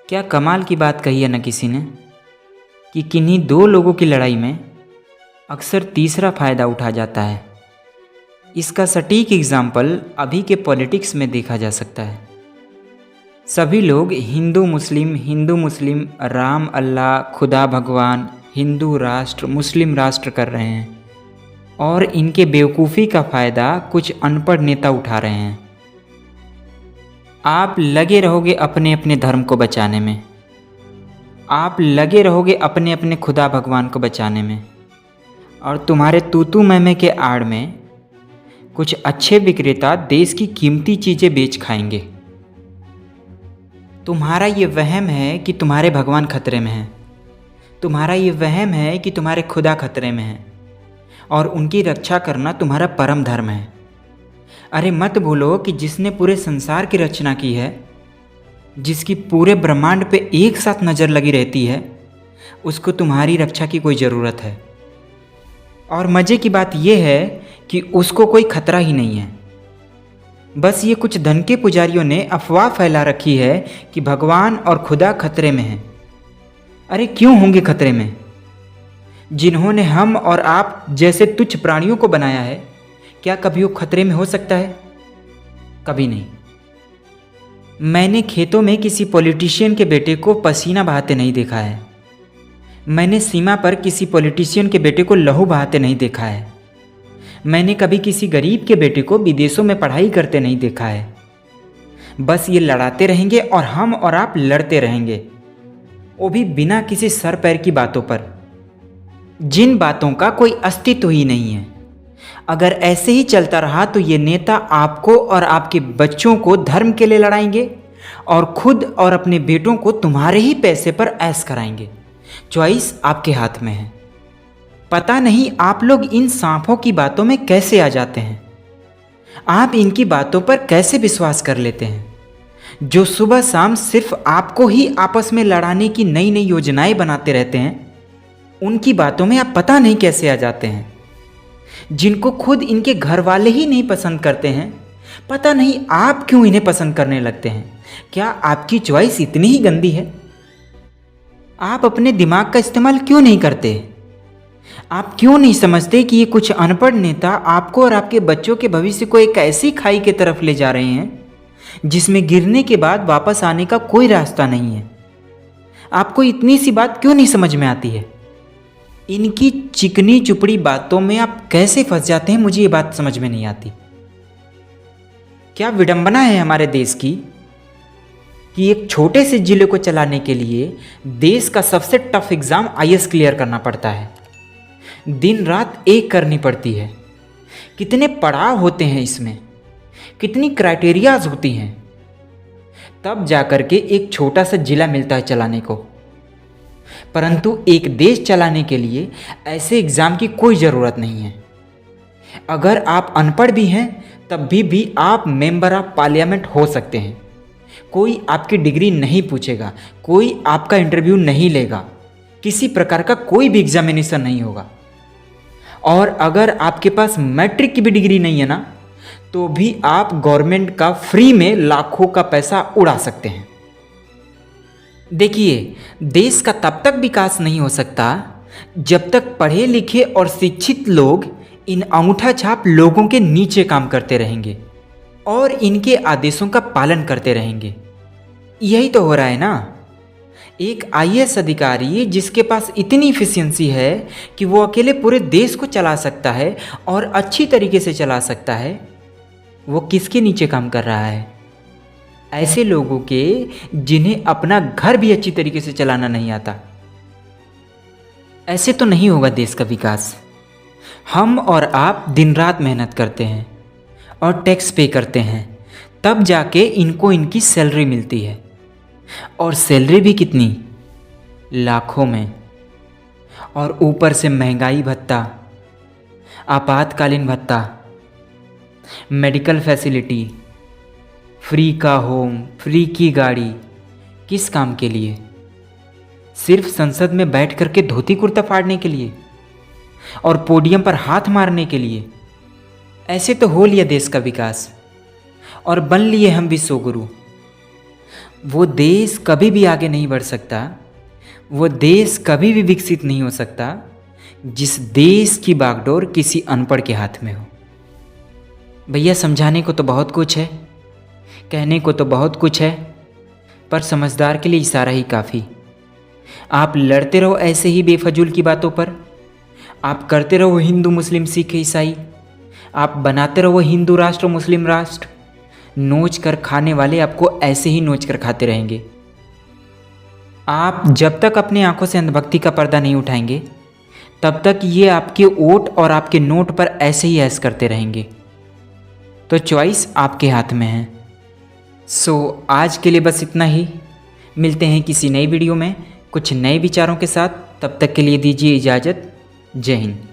क्या कमाल की बात कही है ना किसी ने कि किन्हीं दो लोगों की लड़ाई में अक्सर तीसरा फ़ायदा उठा जाता है। इसका सटीक एग्जाम्पल अभी के पॉलिटिक्स में देखा जा सकता है। सभी लोग हिंदू मुस्लिम, राम अल्लाह, खुदा भगवान, हिंदू राष्ट्र, मुस्लिम राष्ट्र कर रहे हैं और इनके बेवकूफ़ी का फ़ायदा कुछ अनपढ़ नेता उठा रहे हैं। आप लगे रहोगे अपने अपने धर्म को बचाने में, आप लगे रहोगे अपने अपने खुदा भगवान को बचाने में, और तुम्हारे तूतू मैमे के आड़ में कुछ अच्छे विक्रेता देश की कीमती चीज़ें बेच खाएंगे। तुम्हारा ये वहम है कि तुम्हारे भगवान खतरे में हैं, तुम्हारा ये वहम है कि तुम्हारे खुदा खतरे में हैं और उनकी रक्षा करना तुम्हारा परम धर्म है। अरे मत भूलो कि जिसने पूरे संसार की रचना की है, जिसकी पूरे ब्रह्मांड पे एक साथ नज़र लगी रहती है, उसको तुम्हारी रक्षा की कोई ज़रूरत है। और मज़े की बात यह है कि उसको कोई खतरा ही नहीं है। बस ये कुछ धन के पुजारियों ने अफवाह फैला रखी है कि भगवान और खुदा खतरे में हैं। अरे क्यों होंगे खतरे में? जिन्होंने हम और आप जैसे तुच्छ प्राणियों को बनाया है, क्या कभी वो खतरे में हो सकता है? कभी नहीं। मैंने खेतों में किसी पॉलिटिशियन के बेटे को पसीना बहाते नहीं देखा है। मैंने सीमा पर किसी पॉलिटिशियन के बेटे को लहू बहाते नहीं देखा है। मैंने कभी किसी गरीब के बेटे को विदेशों में पढ़ाई करते नहीं देखा है। बस ये लड़ाते रहेंगे और हम और आप लड़ते रहेंगे, वो भी बिना किसी सर पैर की बातों पर, जिन बातों का कोई अस्तित्व ही नहीं है। अगर ऐसे ही चलता रहा तो ये नेता आपको और आपके बच्चों को धर्म के लिए लड़ाएंगे और खुद और अपने बेटों को तुम्हारे ही पैसे पर ऐश कराएंगे। चॉइस आपके हाथ में है। पता नहीं आप लोग इन सांपों की बातों में कैसे आ जाते हैं, आप इनकी बातों पर कैसे विश्वास कर लेते हैं, जो सुबह शाम सिर्फ आपको ही आपस में लड़ाने की नई नई योजनाएं बनाते रहते हैं। उनकी बातों में आप पता नहीं कैसे आ जाते हैं, जिनको खुद इनके घर वाले ही नहीं पसंद करते हैं। पता नहीं आप क्यों इन्हें पसंद करने लगते हैं। क्या आपकी चॉइस इतनी ही गंदी है? आप अपने दिमाग का इस्तेमाल क्यों नहीं करते? आप क्यों नहीं समझते कि ये कुछ अनपढ़ नेता आपको और आपके बच्चों के भविष्य को एक ऐसी खाई की तरफ ले जा रहे हैं जिसमें गिरने के बाद वापस आने का कोई रास्ता नहीं है? आपको इतनी सी बात क्यों नहीं समझ में आती है? इनकी चिकनी चुपड़ी बातों में आप कैसे फंस जाते हैं, मुझे ये बात समझ में नहीं आती। क्या विडंबना है हमारे देश की कि एक छोटे से जिले को चलाने के लिए देश का सबसे टफ एग्जाम आईएएस क्लियर करना पड़ता है। दिन रात एक करनी पड़ती है। कितने पड़ाव होते हैं इसमें, कितनी क्राइटेरियाज होती हैं, तब जाकर के एक छोटा सा जिला मिलता है चलाने को। परंतु एक देश चलाने के लिए ऐसे एग्ज़ाम की कोई ज़रूरत नहीं है। अगर आप अनपढ़ भी हैं तब भी आप मेंबर ऑफ पार्लियामेंट हो सकते हैं। कोई आपकी डिग्री नहीं पूछेगा, कोई आपका इंटरव्यू नहीं लेगा, किसी प्रकार का कोई भी एग्जामिनेशन नहीं होगा। और अगर आपके पास मैट्रिक की भी डिग्री नहीं है ना, तो भी आप गवर्नमेंट का फ्री में लाखों का पैसा उड़ा सकते हैं। देखिए, देश का तब तक विकास नहीं हो सकता जब तक पढ़े लिखे और शिक्षित लोग इन अंगूठा छाप लोगों के नीचे काम करते रहेंगे और इनके आदेशों का पालन करते रहेंगे। यही तो हो रहा है ना। एक आईएएस अधिकारी जिसके पास इतनी इफिशियंसी है कि वो अकेले पूरे देश को चला सकता है और अच्छी तरीके से चला सकता है, वो किसके नीचे काम कर रहा है? ऐसे लोगों के जिन्हें अपना घर भी अच्छी तरीके से चलाना नहीं आता। ऐसे तो नहीं होगा देश का विकास। हम और आप दिन रात मेहनत करते हैं और टैक्स पे करते हैं, तब जाके इनको इनकी सैलरी मिलती है। और सैलरी भी कितनी? लाखों में। और ऊपर से महंगाई भत्ता, आपातकालीन भत्ता, मेडिकल फैसिलिटी, फ्री का होम, फ्री की गाड़ी। किस काम के लिए? सिर्फ संसद में बैठ करके धोती कुर्ता फाड़ने के लिए और पोडियम पर हाथ मारने के लिए। ऐसे तो हो लिया देश का विकास और बन लिए हम विश्व गुरु। वो देश कभी भी आगे नहीं बढ़ सकता, वो देश कभी भी विकसित नहीं हो सकता जिस देश की बागडोर किसी अनपढ़ के हाथ में हो। भैया समझाने को तो बहुत कुछ है, कहने को तो बहुत कुछ है, पर समझदार के लिए इशारा ही काफ़ी। आप लड़ते रहो ऐसे ही बेफजूल की बातों पर, आप करते रहो हिंदू मुस्लिम सिख ईसाई, आप बनाते रहो हिंदू राष्ट्र मुस्लिम राष्ट्र। नोच कर खाने वाले आपको ऐसे ही नोच कर खाते रहेंगे। आप जब तक अपनी आंखों से अंधभक्ति का पर्दा नहीं उठाएंगे तब तक ये आपके वोट और आपके नोट पर ऐसे ही ऐश करते रहेंगे। तो चॉइस आपके हाथ में है। सो आज के लिए बस इतना ही। मिलते हैं किसी नई वीडियो में कुछ नए विचारों के साथ। तब तक के लिए दीजिए इजाज़त। जय हिंद।